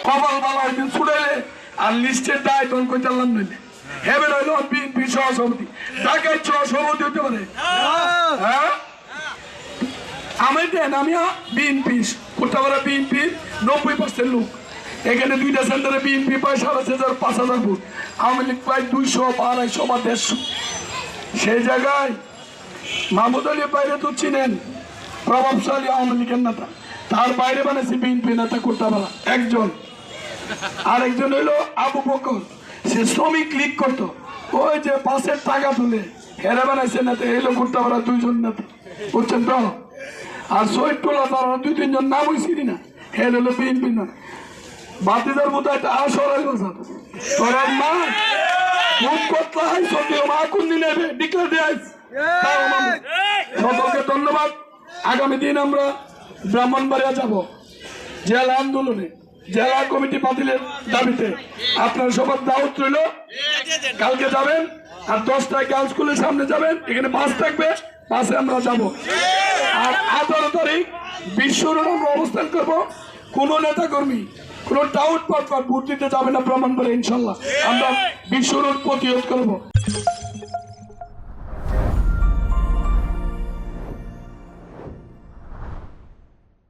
কপাল বালা হইতে ছুটাইলে আর লিস্টের দায় তখন কই চাললাম নইলে হেবেন হইল বিএনপি সহসভাপতি ঢাকায় সহসভাপতি হতে পারে হ্যাঁ আমি দেন আমি বিএনপি কোটাপাড়া বিএনপি 90% লোক এখানে দুইটা সেন্টারে বিএনপি পায় 5,500 5,000 ভোট আওয়ামী লীগ পায় 200 250 বা 150 সেই জায়গায় মাহমুদ আলীর বাইরে তো চিনেন প্রভাবশালী আওয়ামী লীগের নেতা তার বাইরে বানাইছে বিএনপি নেতা কোটাপাড়া একজন আরেকজন হইলো আবু বকর সে শ্রমিক লীগ করতো ওই যে বাসের টাকা তুলে হেরে বানাইছে নেতা এলো কোটাপাড়া 2 জন নেতা বুঝছেন তো আর শহীদুল্লাহ তারা 2-3 জন নাম হয়েছি না হেল হলো বিএনপি না বাতিদার মতো একটা আসরাই বাজার তোরার মা খুব কথা হয় সত্যি মা কোন দিন নেবে ডিক্লেয়ার দিয়ে সকলকে ধন্যবাদ আগামী দিন আমরা ব্রাহ্মণবাড়িয়া যাব জেলা আন্দোলনে জেলা কমিটি বাতিলের দাবিতে আপনার সবার দাওয়াত রইল কালকে যাবেন আর 10টায় গার্লস স্কুলের সামনে যাবেন এখানে বাস থাকবে বাসে আমরা যাব আর 18 তারিখ বিশ্ব রোডে আমরা অবস্থান করব কোন নেতা কর্মী কোন ডাউট পাট ভোট দিতে যাবে না ব্রাহ্মণবাড়িয়া ইনশাল্লাহ আমরা বিশ্ব রোড প্রতিরোধ করবো।